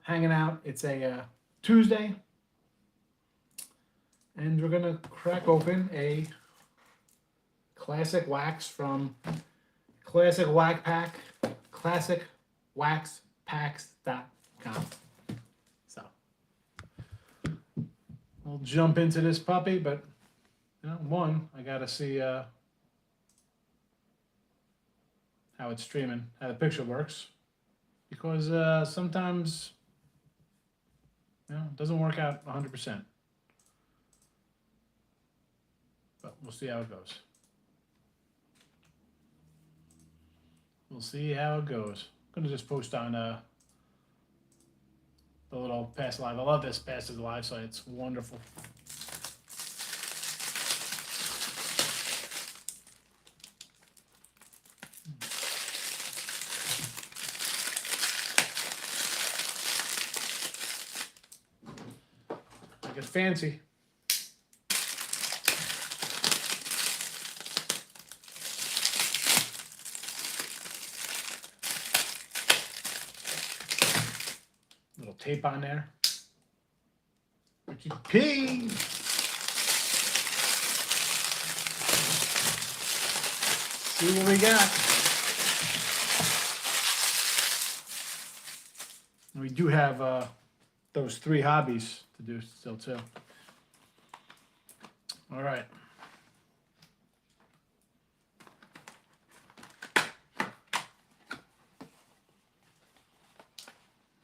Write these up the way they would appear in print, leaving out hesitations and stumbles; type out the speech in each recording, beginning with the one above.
hanging out. It's a Tuesday, and we're gonna crack open a classic wax from Classic Wax Pack, classicwaxpacks.com. So we'll jump into this puppy, but one, I gotta see how it's streaming, how the picture works, because sometimes it doesn't work out 100%. But we'll see how it goes. We'll see how it goes. I'm gonna just post on the little Pass Live. I love this Pass Live site. It's wonderful. I get fancy. Little tape on there. Richie P. See what we got. We do have those 3 hobbies to do still too. All right.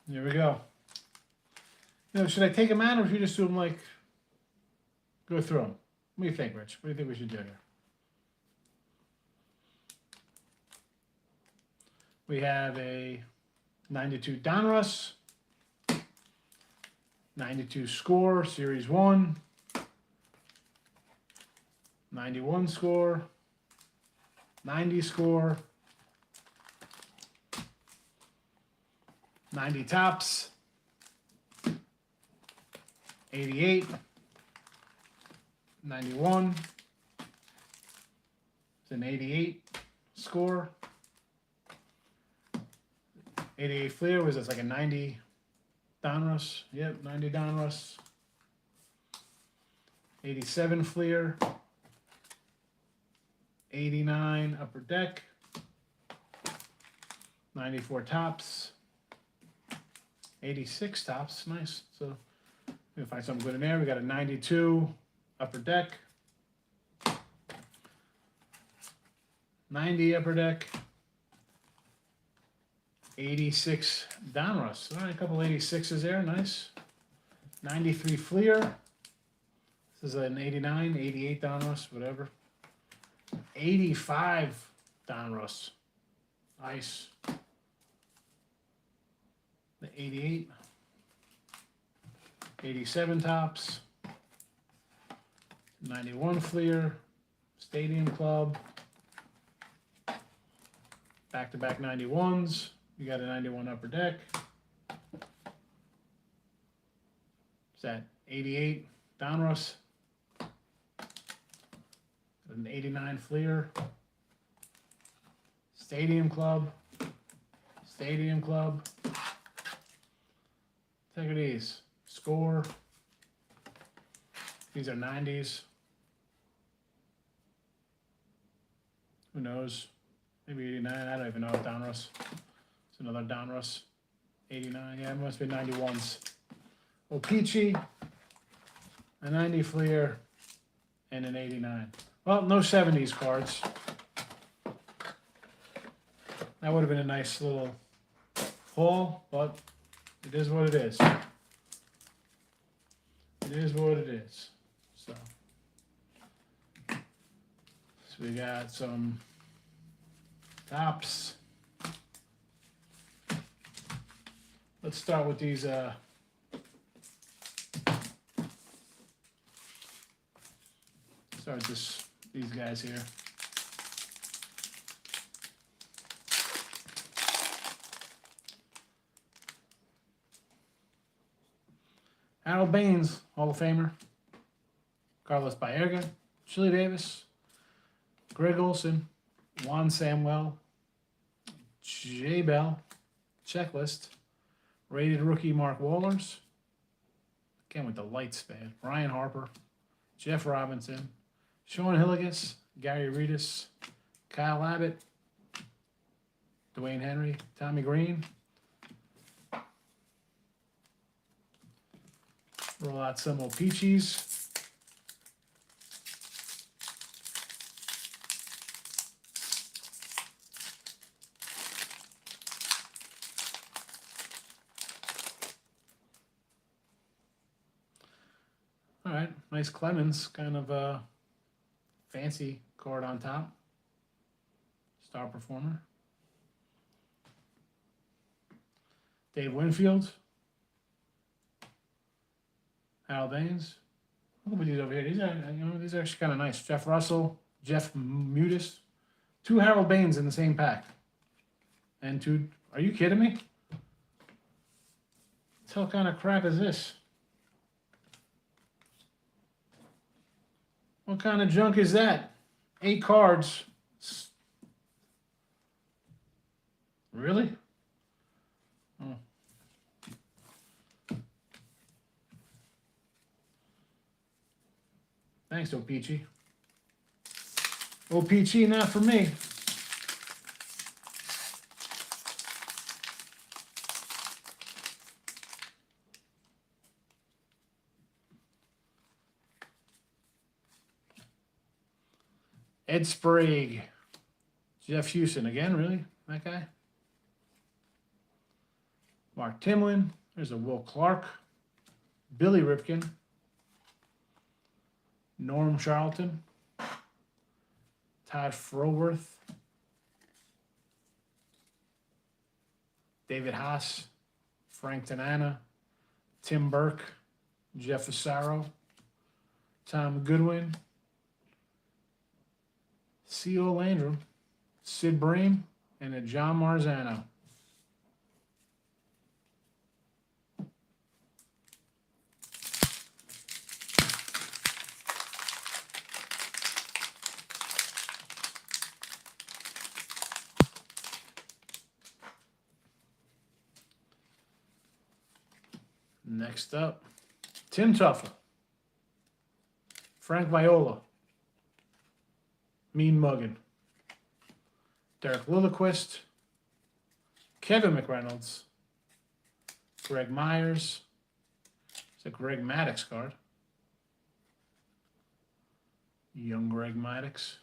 Here we go. Should I take them out or should we just do them like, go through them? What do you think, Rich? What do you think we should do here? We have a 92 Donruss, 92 Score, Series 1, 91 Score, 90 Score, 90 Tops, 88, 91, it's an 88 Score, 88 Fleer, was this like a 90 Donruss? Yep, 90 Donruss. 87 Fleer, 89 Upper Deck, 94 Tops, 86 Tops, nice. So we're gonna find something good in there. We got a 92 Upper Deck, 90 Upper Deck, 86 Donruss. All right, a couple 86s there, nice. 93 Fleer. This is an 89, 88 Donruss, whatever. 85 Donruss. Nice. The 88. 87 Tops. 91 Fleer. Stadium Club. Back-to-back 91s. You got a 91 Upper Deck. Is that 88 Donruss? An 89 Fleer. Stadium Club. Stadium Club. Take it easy. Score. These are 90s. Who knows? Maybe 89. I don't even know. Donruss. It's another Donruss. 89. Yeah, it must be 91s. O-Pee-Chee. A 90 Fleer. And an 89. Well, no 70s cards. That would have been a nice little haul, but it is what it is. It is what it is. So we got some Tops. Let's start with these start with these guys here. Harold Baines, Hall of Famer. Carlos Baerga, Chili Davis, Greg Olson, Juan Samuel, J. Bell, Checklist, Rated rookie Mark Wohlers. Again with the lights, man. Ryan Harper. Jeff Robinson. Sean Hilligus. Gary Redus. Kyle Abbott. Dwayne Henry. Tommy Green. Roll out some O-Pee-Chees. All right, nice Clemens, kind of a fancy card on top. Star performer. Dave Winfield. Hal Baines. Look at these over here. These are actually kind of nice. Jeff Russell, Jeff Mutis. 2 Harold Baines in the same pack. And 2. Are you kidding me? What the hell kind of crap is this? What kind of junk is that? 8 cards. Really? Oh. Thanks, O-Pee-Chee. O-Pee-Chee, not for me. Ed Sprague. Jeff Houston again, really? That guy? Mark Timlin. There's a Will Clark. Billy Ripken. Norm Charlton. Todd Froworth. David Haas. Frank Tanana. Tim Burke. Jeff Asaro. Tom Goodwin. C.O. Landrum. Sid Bream. And a John Marzano. Next up, Tim Tuffer, Frank Viola, Mean Muggin, Derek Lilliquist, Kevin McReynolds, Greg Myers, it's a Greg Maddux card, young Greg Maddux,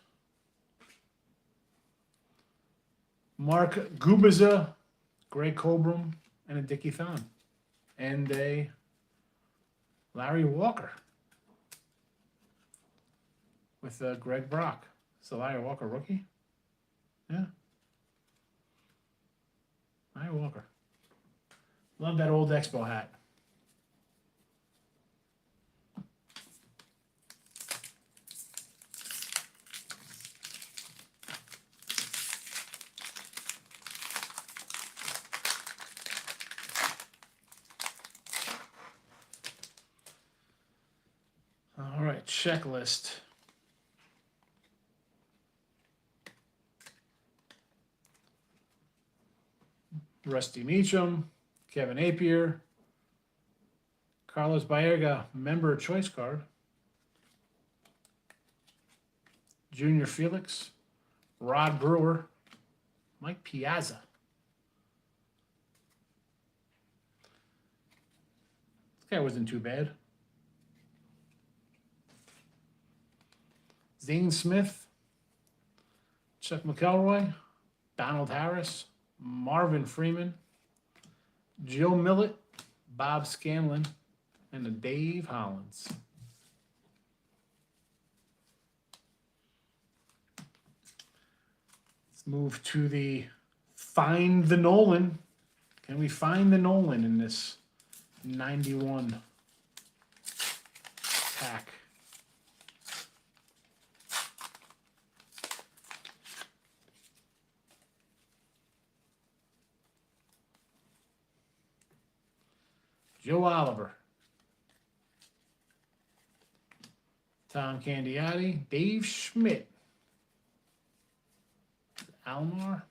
Mark Gubiza, Greg Colbrum, and a Dickie Thon. And a Larry Walker with Greg Brock. Is the Larry Walker rookie? Yeah. Larry Walker. Love that old Expo hat. All right, checklist. Rusty Meacham, Kevin Napier, Carlos Baerga, member choice card. Junior Felix, Rod Brewer, Mike Piazza. This guy wasn't too bad. Zane Smith, Chuck McElroy, Donald Harris, Marvin Freeman, Joe Millett, Bob Scanlon, and a Dave Hollins. Let's move to the Find the Nolan. Can we find the Nolan in this 91 pack? Joe Oliver, Tom Candiotti, Dave Schmidt, Almar,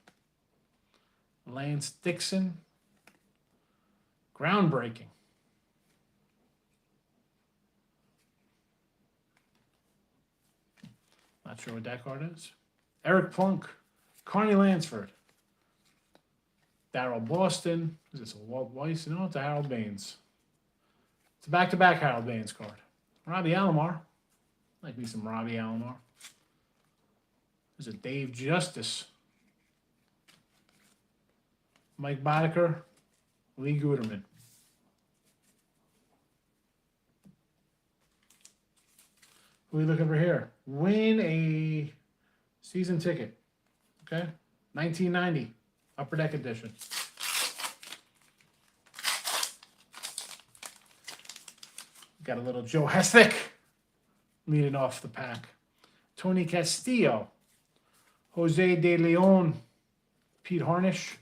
Lance Dixon, Groundbreaking. Not sure what that card is. Eric Plunk. Carney Lansford. Darryl Boston. Is this a Walt Weiss? No, it's a Harold Baines. It's a back-to-back Harold Baines card. Robbie Alomar. Like me some Robbie Alomar. There's a Dave Justice. Mike Boddicker. Lee Guterman. Who are we looking for here? Win a season ticket. Okay? 1990. Upper Deck edition. Got a little Joe Hesnick leading off the pack. Tony Castillo. Jose De Leon. Pete Harnish.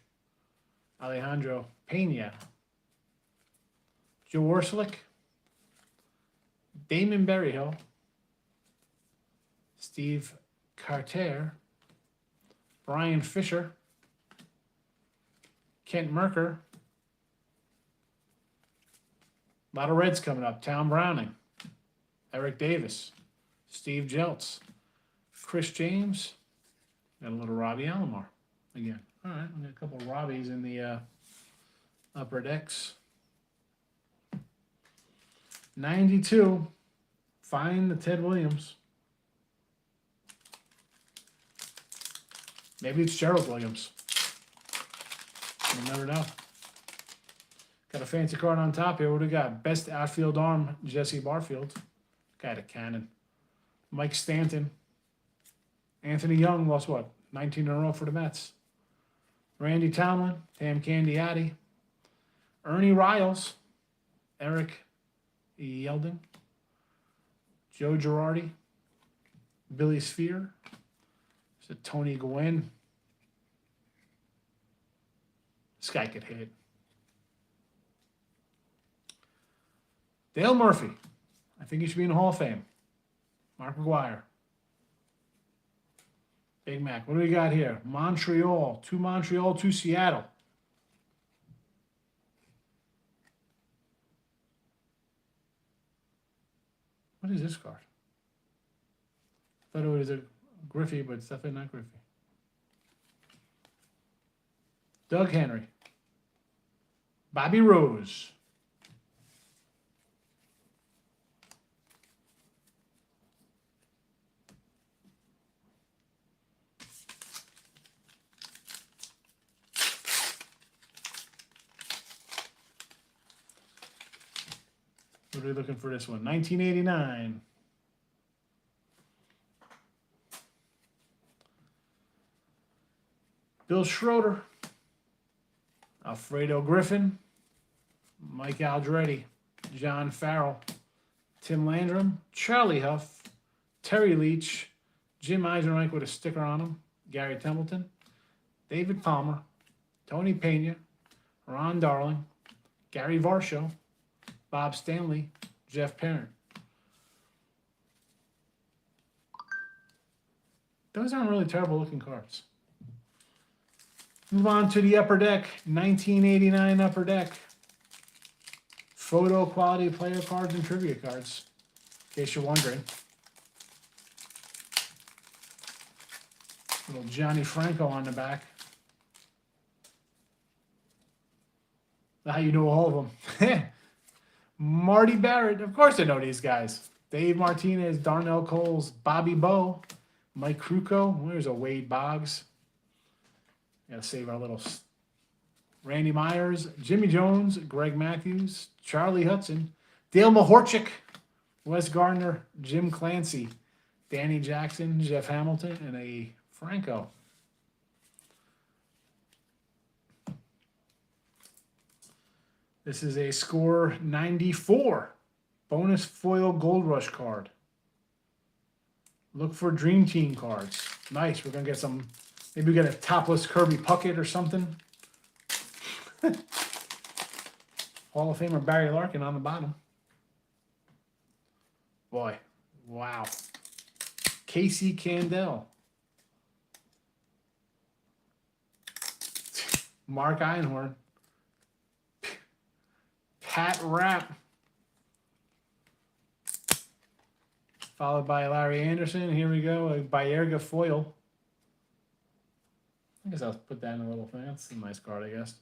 Alejandro Pena. Joe Orsulik. Damon Berryhill. Steve Carter. Brian Fisher. Kent Merker. A lot of Reds coming up. Tom Browning. Eric Davis. Steve Jeltz. Chris James. Got a little Robbie Alomar again. All right, we got a couple of Robbies in the upper decks. 92. Find the Ted Williams. Maybe it's Gerald Williams. You never know. Got a fancy card on top here. What do we got? Best outfield arm, Jesse Barfield. Got a cannon. Mike Stanton. Anthony Young lost what? 19 in a row for the Mets. Randy Tomlin. Tam Candiotti. Ernie Riles. Eric Yeldon. Joe Girardi. Billy Sphere. There's a Tony Gwynn. This guy could hit. Dale Murphy. I think he should be in the Hall of Fame. Mark McGwire. Big Mac. What do we got here? Montreal. 2 Montreal, 2 Seattle. What is this card? I thought it was a Griffey, but it's definitely not Griffey. Doug Henry. Bobby Rose. What are we looking for this one? 1989. Bill Schroeder. Alfredo Griffin. Mike Aldretti. John Farrell. Tim Landrum. Charlie Huff. Terry Leach. Jim Eisenreich with a sticker on him. Gary Templeton. David Palmer. Tony Pena. Ron Darling. Gary Varsho. Bob Stanley, Jeff Parent. Those aren't really terrible looking cards. Move on to the upper deck. 1989 upper deck. Photo quality player cards and trivia cards, in case you're wondering. Little Johnny Franco on the back. How you know all of them. Marty Barrett. Of course I know these guys. Dave Martinez, Darnell Coles, Bobby Bowe, Mike Krukow. There's a Wade Boggs. Got to save our little Randy Myers, Jimmy Jones, Greg Matthews, Charlie Hudson, Dale Mahorchik, Wes Gardner, Jim Clancy, Danny Jackson, Jeff Hamilton, and a Franco. This is a score 94 bonus foil Gold Rush card. Look for Dream Team cards. Nice. We're going to get some, maybe we get a topless Kirby Puckett or something. Hall of Famer Barry Larkin on the bottom. Boy, wow. Casey Candell. Mark Einhorn. Pat Rapp. Followed by Larry Anderson. Here we go. A Baerga foil. I guess I'll put that in a little thing. That's a nice card, I guess.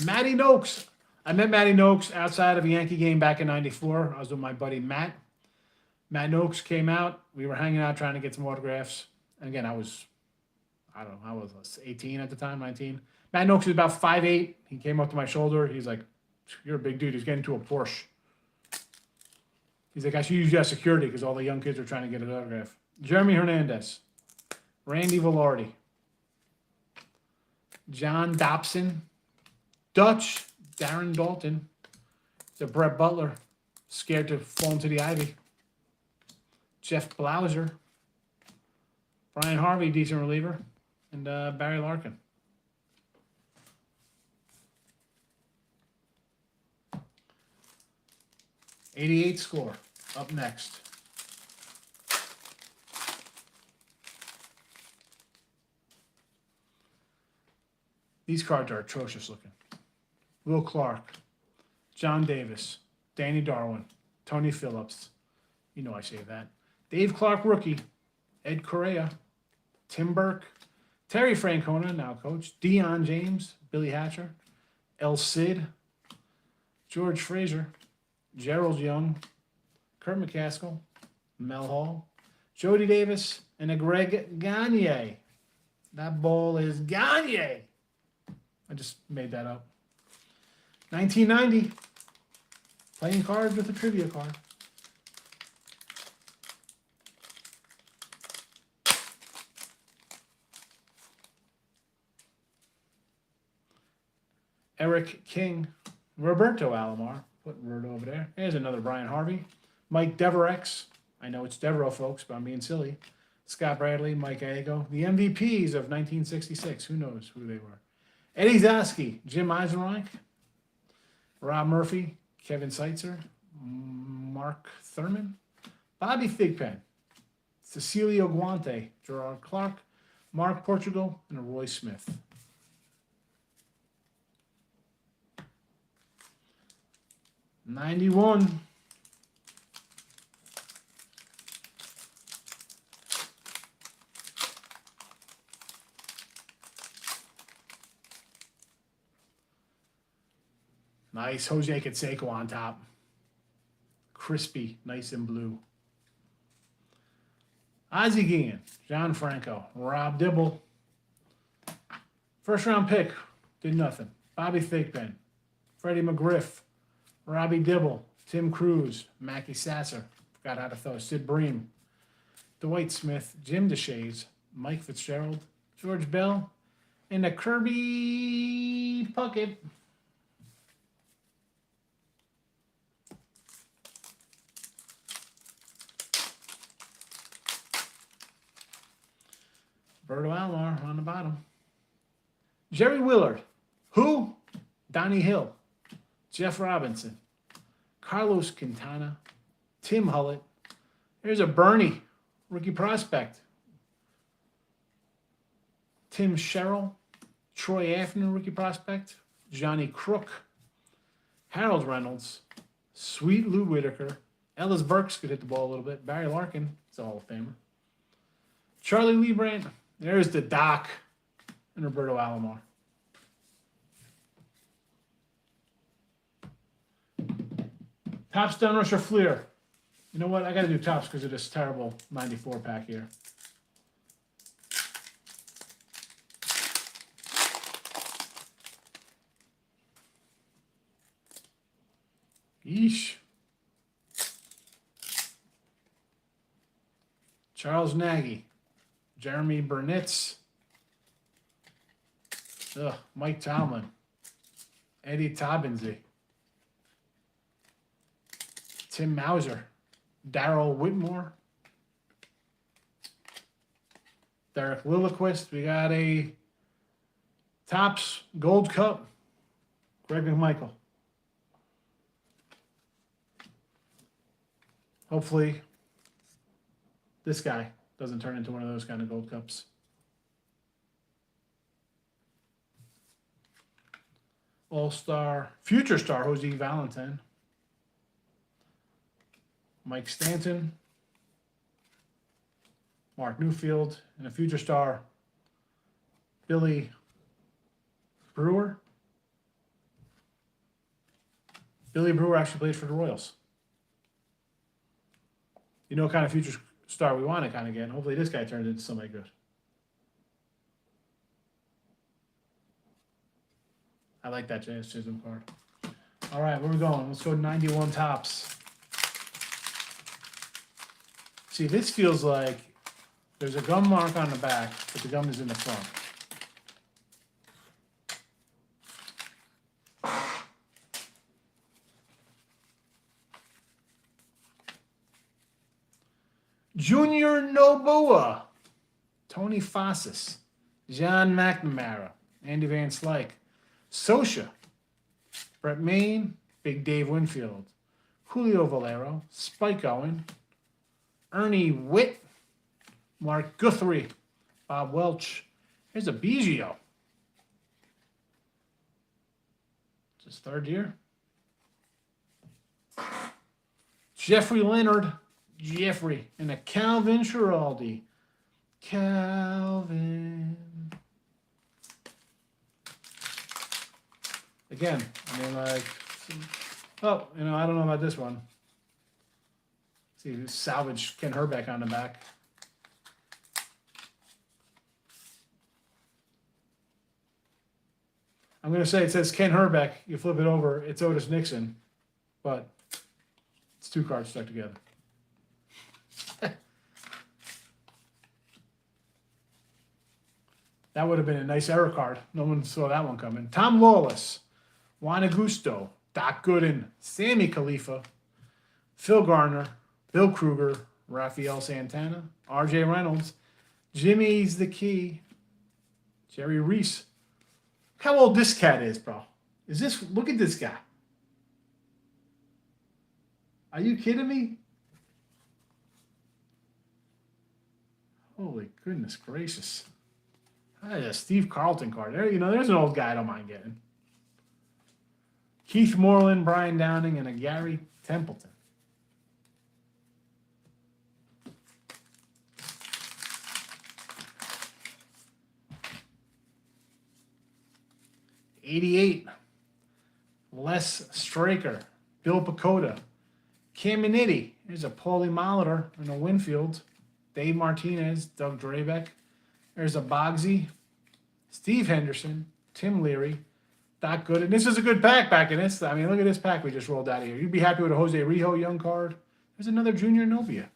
Matty Noakes. I met Matty Noakes outside of a Yankee game back in '94. I was with my buddy Matt. Matt Noakes came out. We were hanging out trying to get some autographs. And again, I was 18 at the time, 19. Matt Noakes was about 5'8". He came up to my shoulder. He's like, "You're a big dude." He's getting into a Porsche. He's like, "I should use you as security," because all the young kids are trying to get an autograph. Jeremy Hernandez. Randy Velarde. John Dobson. Dutch. Darren Dalton. The Brett Butler. Scared to fall into the ivy. Jeff Blauser. Brian Harvey, decent reliever. And Barry Larkin. '88 score up next. These cards are atrocious looking. Will Clark, John Davis, Danny Darwin, Tony Phillips. You know I say that. Dave Clark rookie, Ed Correa, Tim Burke, Terry Francona, now coach, Deion James, Billy Hatcher, El Cid, George Frazier, Gerald Young, Kurt McCaskill, Mel Hall, Jody Davis, and a Greg Gagne. That ball is Gagne. I just made that up. 1990. Playing cards with a trivia card. Eric King, Roberto Alomar. Put Roberto over there. There's another Brian Harvey. Mike Deverex. I know it's Devereaux, folks, but I'm being silly. Scott Bradley, Mike Aego. The MVPs of 1966. Who knows who they were? Eddie Zosky, Jim Eisenreich. Rob Murphy, Kevin Seitzer. Mark Thurman. Bobby Thigpen. Cecilio Guante. Gerard Clark. Mark Portugal. And Roy Smith. '91. Nice Jose Canseco on top. Crispy, nice and blue. Ozzie Guillen, John Franco, Rob Dibble. First round pick, did nothing. Bobby Thigpen, Freddie McGriff, Robbie Dibble, Tim Cruz, Mackie Sasser, forgot how to throw, Sid Bream, Dwight Smith, Jim DeShays, Mike Fitzgerald, George Bell, and a Kirby Puckett. Roberto Alomar on the bottom. Jerry Willard. Who? Donnie Hill. Jeff Robinson. Carlos Quintana. Tim Hullett. There's a Bernie, rookie prospect. Tim Sherrill. Troy Afton, rookie prospect. Johnny Crook. Harold Reynolds. Sweet Lou Whitaker. Ellis Burks could hit the ball a little bit. Barry Larkin, he's a Hall of Famer. Charlie Lee Brandt. There's the Doc and Roberto Alomar. Topps Donruss Fleer. You know what? I got to do Topps because of this terrible 94 pack here. Yeesh. Charles Nagy. Jeremy Burnitz. Mike Tomlin. Eddie Tabenzi. Tim Mauser. Darrell Whitmore. Derek Lilliquist. We got a Topps Gold Cup. Greg McMichael. Hopefully, this guy doesn't turn into one of those kind of Gold Cups. All-Star, Future Star, Jose Valentin. Mike Stanton. Mark Newfield. And a Future Star, Billy Brewer. Billy Brewer actually played for the Royals. You know what kind of Future Star we want to kind of get. Hopefully this guy turns into somebody good. I like that J.S. Chisholm card. All right, where are we going? Let's go 91 Topps. See, this feels like there's a gum mark on the back, but the gum is in the front. Junior Noboa, Tony Fossis, John McNamara, Andy Van Slyke, Sosha, Brett Maine, Big Dave Winfield, Julio Valero, Spike Owen, Ernie Witt, Mark Guthrie, Bob Welch. Here's a Biggio. It's his third year. Jeffrey Leonard, Jeffrey, and a Calvin Schiraldi. Calvin. Again, I mean, like, oh, you know, I don't know about this one. See, salvage Ken Herbeck on the back. I'm going to say it says Ken Herbeck. You flip it over, it's Otis Nixon, but it's two cards stuck together. That would have been a nice error card. No one saw that one coming. Tom Lawless, Juan Augusto, Doc Gooden, Sammy Khalifa, Phil Garner, Bill Kruger, Rafael Santana, R.J. Reynolds, Jimmy's the Key, Jerry Reese. Look how old this cat is, bro. Is this, look at this guy. Are you kidding me? Holy goodness gracious. A Steve Carlton card. There, you know, there's an old guy I don't mind getting. Keith Moreland, Brian Downing, and a Gary Templeton. '88. Les Straker, Bill Pecota, Caminiti. Here's a Paulie Molitor and a Winfield. Dave Martinez, Doug Drabeck. There's a Bogsy, Steve Henderson, Tim Leary, Doc Gooden. This is a good pack back in this. I mean, look at this pack we just rolled out of here. You'd be happy with a Jose Rijo young card. There's another Junior Novia.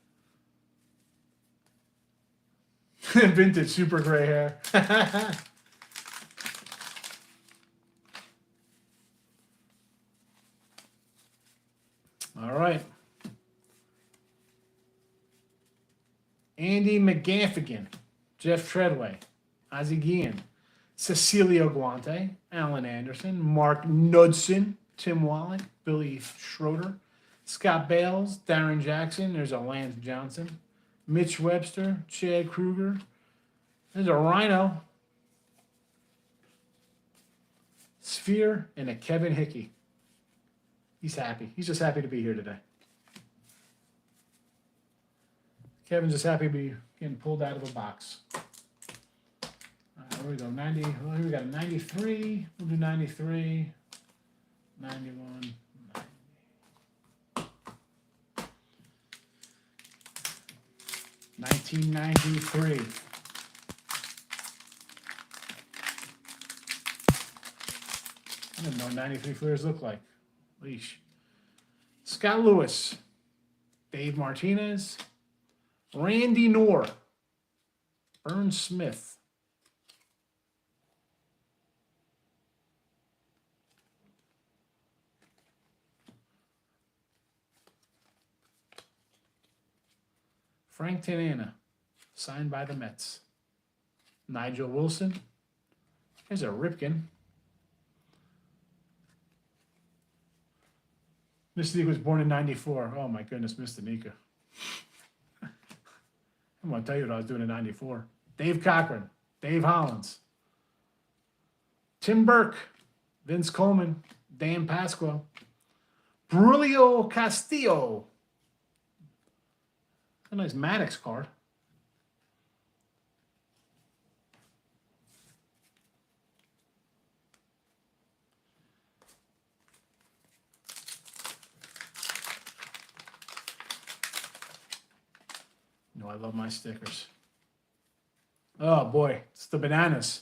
Vintage super gray hair. All right. Andy McGaffigan, Jeff Treadway, Ozzie Guillen, Cecilio Guante, Alan Anderson, Mark Knudsen, Tim Wallach, Billy Schroeder, Scott Bales, Darren Jackson. There's a Lance Johnson, Mitch Webster, Chad Kruger. There's a Rhino, Sphere, and a Kevin Hickey. He's happy. He's just happy to be here today. Kevin's just happy to be getting pulled out of a box. Here we go, 90, well, here we got a 93, we'll do 93, 91, 1993. I didn't know what 93 Fleers look like. Leash. Scott Lewis, Dave Martinez, Randy Knorr, Vern Smith, Frank Tanana, signed by the Mets, Nigel Wilson. Here's a Ripken. Mr. Nika was born in '94. Oh my goodness, Mr. Nika. I'm going to tell you what I was doing in '94. Dave Cochran, Dave Hollins, Tim Burke, Vince Coleman, Dan Pasqua, Brulio Castillo. A nice Maddox card. No, I love my stickers. Oh boy, it's the bananas.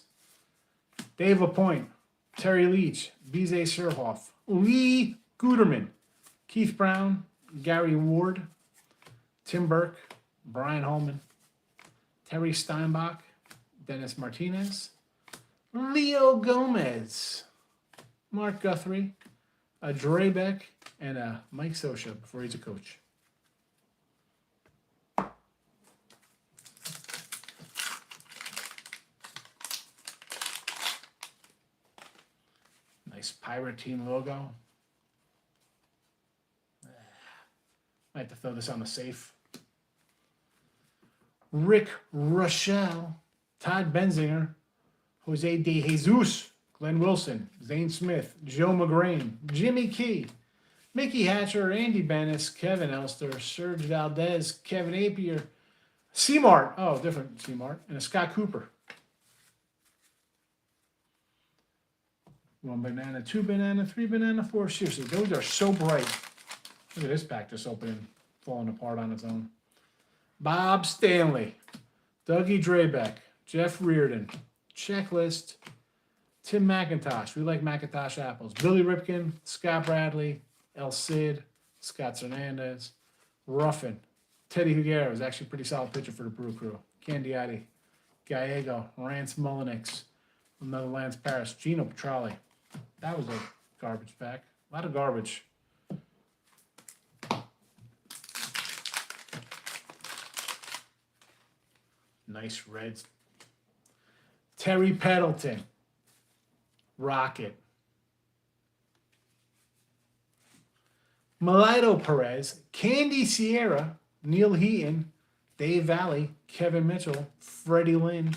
Dave Lapointe, Terry Leach, BJ Surhoff, Lee Guterman, Keith Brown, Gary Ward, Tim Burke, Brian Holman, Terry Steinbach, Dennis Martinez, Leo Gomez, Mark Guthrie, a Drebeck, and a Mike Sosha before he's a coach. Nice Pirate Team logo. Might have to throw this on the safe. Rick Rochelle, Todd Benzinger, Jose De Jesus, Glenn Wilson, Zane Smith, Joe McGrain, Jimmy Key, Mickey Hatcher, Andy Bennis, Kevin Elster, Serge Valdez, Kevin Apier, C-Mart, oh, different C-Mart, and a Scott Cooper. 1 banana, 2 banana, 3 banana, 4. Seriously, those are so bright. Look at this pack just opening, falling apart on its own. Bob Stanley, Dougie Drebeck, Jeff Reardon, Checklist, Tim McIntosh. We like McIntosh apples. Billy Ripken, Scott Bradley, El Cid, Scott Hernandez, Ruffin, Teddy Higuera was actually a pretty solid pitcher for the Brew Crew. Candiotti, Gallego, Rance Mullenix, another Lance Paris, Gino Petrali. That was a garbage pack. A lot of garbage. Nice reds. Terry Peddleton. Rocket. Melito Perez. Candy Sierra. Neil Heaton. Dave Valley. Kevin Mitchell. Freddie Lynn.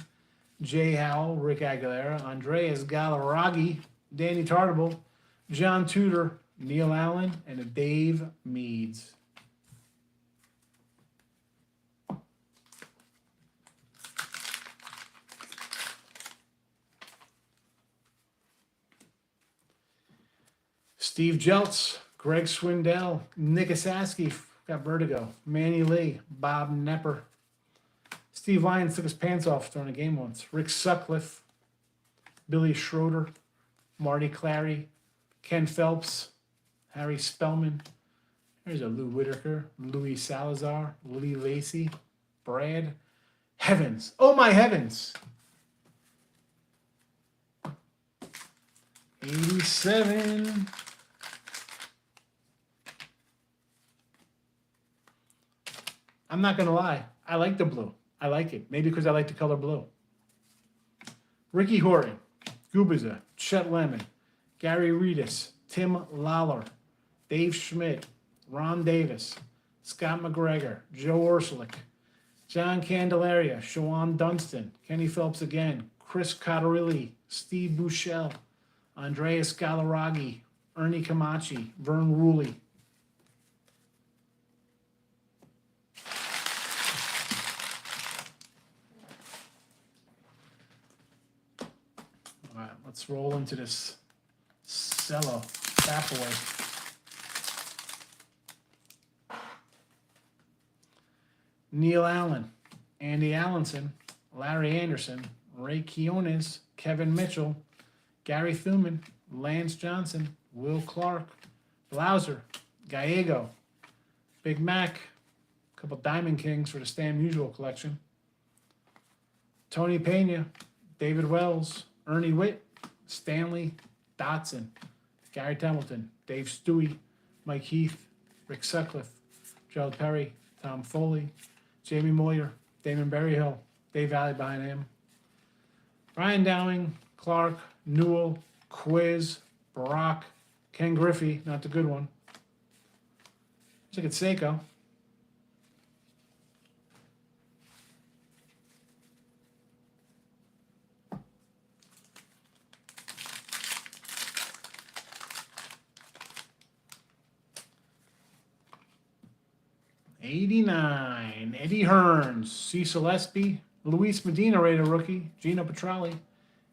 Jay Howell. Rick Aguilera. Andreas Galaragi. Danny Tartable. John Tudor. Neil Allen. And a Dave Meads. Steve Jeltz, Greg Swindell, Nick Asaski, got vertigo, Manny Lee, Bob Nepper. Steve Lyons took his pants off during a game once. Rick Sutcliffe, Billy Schroeder, Marty Clary, Ken Phelps, Harry Spellman. There's a Lou Whitaker, Louis Salazar, Lee Lacey, Brad Heavens. Oh my heavens! 87. I'm not going to lie. I like the blue. I like it. Maybe because I like the color blue. Ricky Horton, Gubiza, Chet Lemon, Gary Reedus, Tim Lawler, Dave Schmidt, Ron Davis, Scott McGregor, Joe Orsulik, John Candelaria, Shawan Dunston, Kenny Phelps again, Chris Cotterilli, Steve Buchel, Andreas Galaragi, Ernie Camachi, Vern Rooley. All right, let's roll into this cello Fat Boy. Neil Allen, Andy Allenson, Larry Anderson, Ray Quiones, Kevin Mitchell, Gary Thuman, Lance Johnson, Will Clark, Blauser, Gallego, Big Mac, a couple Diamond Kings for the Stan Musial collection, Tony Pena, David Wells, Ernie Witt, Stanley Dotson, Gary Templeton, Dave Stewie, Mike Heath, Rick Sutcliffe, Gerald Perry, Tom Foley, Jamie Moyer, Damon Berryhill, Dave Valley behind him, Brian Dowling, Clark, Newell, Quiz, Barack, Ken Griffey, not the good one. Look at Seiko. /89. Eddie Hearns, Cecil Espy, Luis Medina, Raider rookie, Gino Petralli,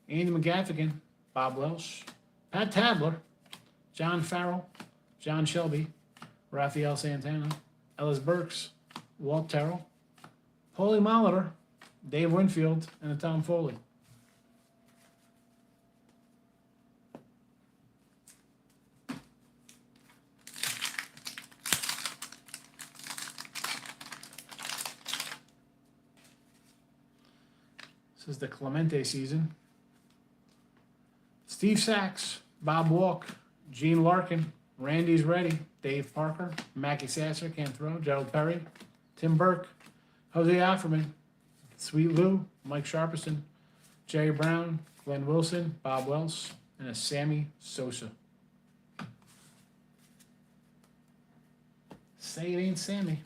Andy McGaffigan, Bob Welsh, Pat Tabler, John Farrell, John Shelby, Rafael Santana, Ellis Burks, Walt Terrell, Paulie Molitor, Dave Winfield, and a Tom Foley. This is the Clemente season. Steve Sachs, Bob Walk, Gene Larkin, Randy's Ready, Dave Parker, Mackie Sasser, can't throw, Gerald Perry, Tim Burke, Jose Offerman, Sweet Lou, Mike Sharperson, Jerry Brown, Glenn Wilson, Bob Wells, and a Sammy Sosa. Say it ain't Sammy.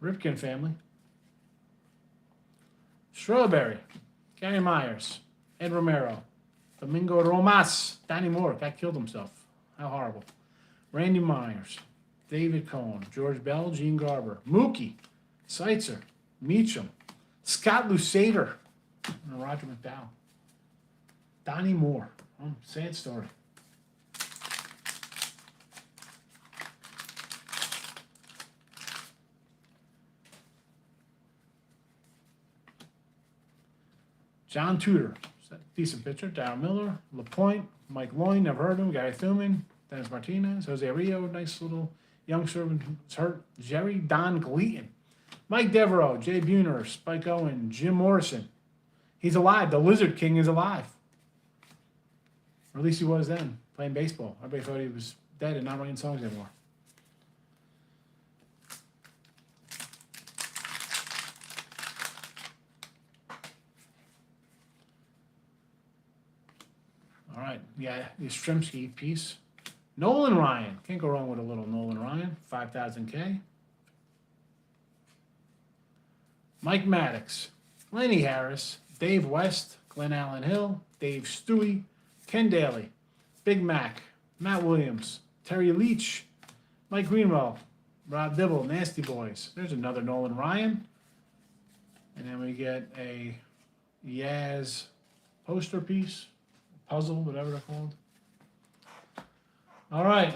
Ripken family. Strawberry, Gary Myers, Ed Romero, Domingo Romas, Danny Moore, guy killed himself. How horrible. Randy Myers, David Cohn, George Bell, Gene Garber, Mookie, Seitzer, Meacham, Scott Lusader, and Roger McDowell. Donnie Moore. Sad story. John Tudor, decent pitcher. Darryl Miller, LaPointe, Mike Loyne, never heard of him. Gary Thuman, Dennis Martinez, Jose Rio, nice little youngster who's hurt. Jerry Don Gleaton, Mike Devereaux, Jay Buhner, Spike Owen, Jim Morrison. He's alive. The Lizard King is alive. Or at least he was then, playing baseball. Everybody thought he was dead and not writing songs anymore. All right, yeah, the Yastrzemski piece. Nolan Ryan. Can't go wrong with a little Nolan Ryan. 5,000K. Mike Maddox. Lenny Harris. Dave West. Glenn Allen Hill. Dave Stewie. Ken Daly. Big Mac. Matt Williams. Terry Leach. Mike Greenwell. Rob Dibble. Nasty Boys. There's another Nolan Ryan. And then we get a Yaz poster piece. Puzzle, whatever they're called. All right.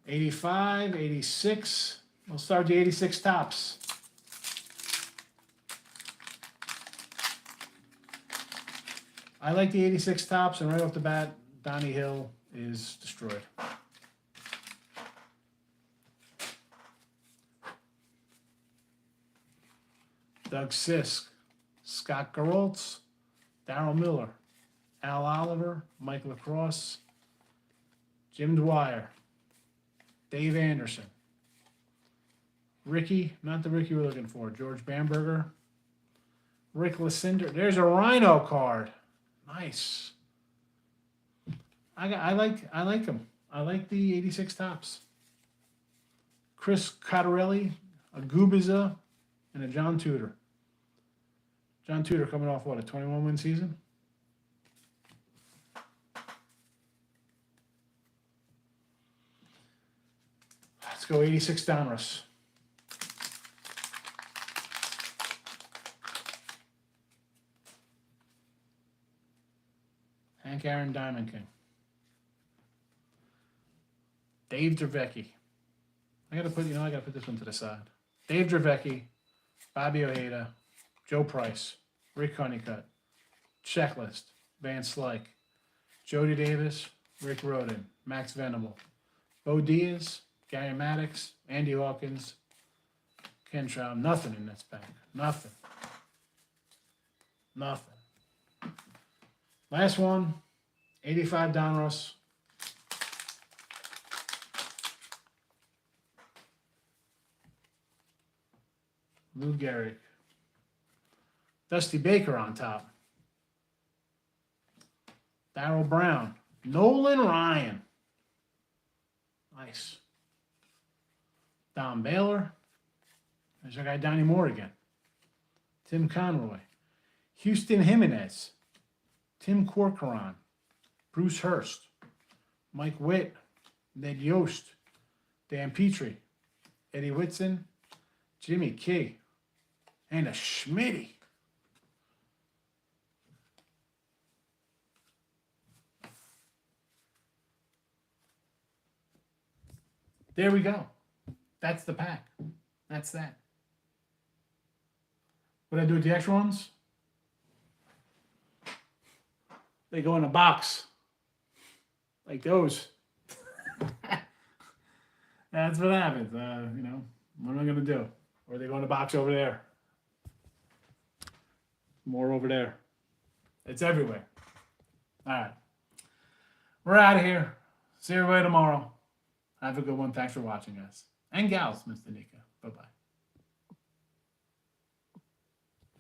85, 86. We'll start the 86 tops. I like the 86 tops, and right off the bat, Donnie Hill is destroyed. Doug Sisk, Scott Garoltz, Darryl Miller, Al Oliver, Mike LaCrosse, Jim Dwyer, Dave Anderson, Ricky, not the Ricky we're looking for, George Bamberger, Rick Lucinder. There's a Rhino card. Nice. I like him. I like the 86 tops. Chris Cottarelli, a Gubiza, and a John Tudor. John Tudor coming off, what, a 21-win season? Let's go 86 Donruss. Hank Aaron Diamond King. Dave Dravecky. I gotta put this one to the side. Dave Dravecky, Bobby Ojeda, Joe Price, Rick Honeycutt, Checklist, Van Slyke, Jody Davis, Rick Roden, Max Venable, Bo Diaz, Gary Maddox, Andy Hawkins, Ken Traub. Nothing in this pack. Nothing. Nothing. Last one, 85 Donruss. Lou Gehrig. Dusty Baker on top. Darryl Brown. Nolan Ryan. Nice. Don Baylor. There's our guy Donnie Moore again. Tim Conroy. Houston Jimenez, Tim Corcoran, Bruce Hurst, Mike Witt, Ned Yost, Dan Petrie, Eddie Whitson, Jimmy Key, and a Schmitty. There we go. That's the pack. That's that. What I do with the extra ones? They go in a box. Like those. That's what happens. You know, what am I going to do? Or they go in a box over there. More over there. It's everywhere. All right. We're out of here. See everybody tomorrow. Have a good one. Thanks for watching, guys. And gals, Mr. Nika. Bye-bye.